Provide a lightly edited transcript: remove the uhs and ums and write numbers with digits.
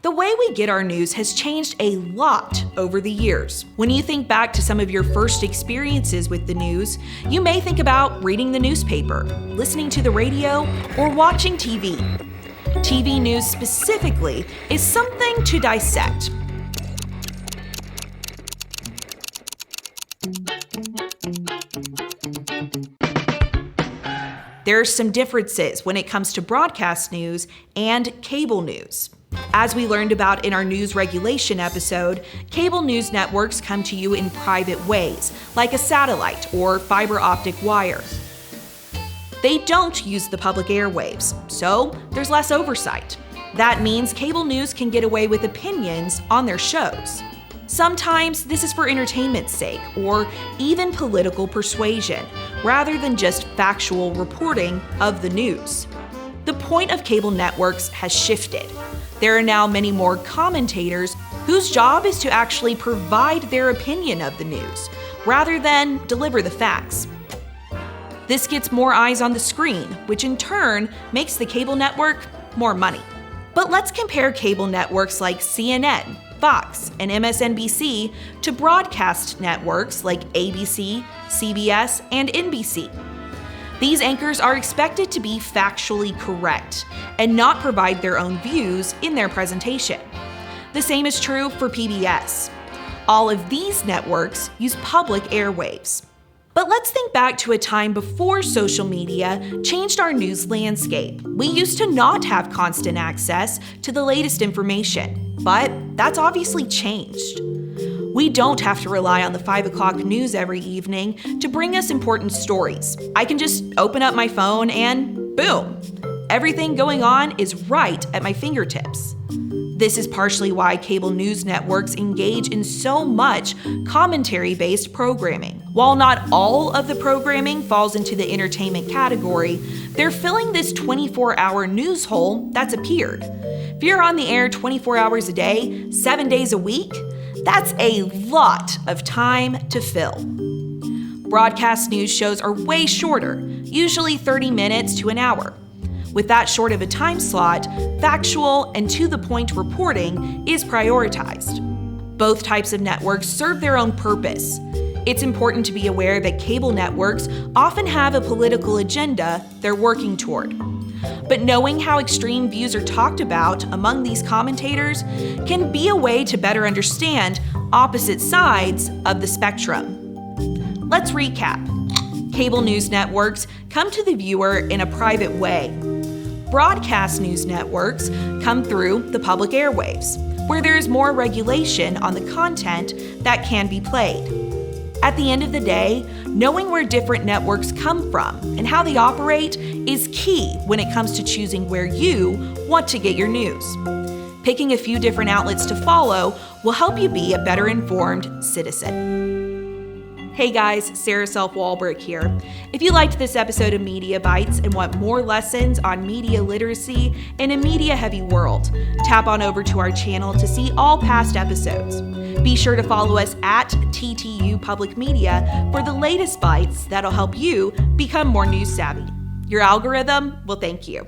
The way we get our news has changed a lot over the years. When you think back to some of your first experiences with the news, you may think about reading the newspaper, listening to the radio, or watching TV. TV news specifically is something to dissect. There are some differences when it comes to broadcast news and cable news. As we learned about in our news regulation episode, cable news networks come to you in private ways, like a satellite or fiber optic wire. They don't use the public airwaves, so there's less oversight. That means cable news can get away with opinions on their shows. Sometimes this is for entertainment's sake or even political persuasion, rather than just factual reporting of the news. The point of cable networks has shifted. There are now many more commentators whose job is to actually provide their opinion of the news, rather than deliver the facts. This gets more eyes on the screen, which in turn makes the cable network more money. But let's compare cable networks like CNN, Fox, and MSNBC to broadcast networks like ABC, CBS, and NBC. These anchors are expected to be factually correct and not provide their own views in their presentation. The same is true for PBS. All of these networks use public airwaves. But let's think back to a time before social media changed our news landscape. We used to not have constant access to the latest information, but that's obviously changed. We don't have to rely on the 5 o'clock news every evening to bring us important stories. I can just open up my phone and boom, everything going on is right at my fingertips. This is partially why cable news networks engage in so much commentary-based programming. While not all of the programming falls into the entertainment category, they're filling this 24-hour news hole that's appeared. If you're on the air 24 hours a day, 7 days a week, that's a lot of time to fill. Broadcast news shows are way shorter, usually 30 minutes to an hour. With that short of a time slot, factual and to-the-point reporting is prioritized. Both types of networks serve their own purpose. It's important to be aware that cable networks often have a political agenda they're working toward. But knowing how extreme views are talked about among these commentators can be a way to better understand opposite sides of the spectrum. Let's recap. Cable news networks come to the viewer in a private way. Broadcast news networks come through the public airwaves, where there is more regulation on the content that can be played. At the end of the day, knowing where different networks come from and how they operate is key when it comes to choosing where you want to get your news. Picking a few different outlets to follow will help you be a better informed citizen. Hey guys, Sarah Self-Walbrick here. If you liked this episode of Media Bytes and want more lessons on media literacy in a media-heavy world, tap on over to our channel to see all past episodes. Be sure to follow us at TTU Public Media for the latest bites that'll help you become more news savvy. Your algorithm will thank you.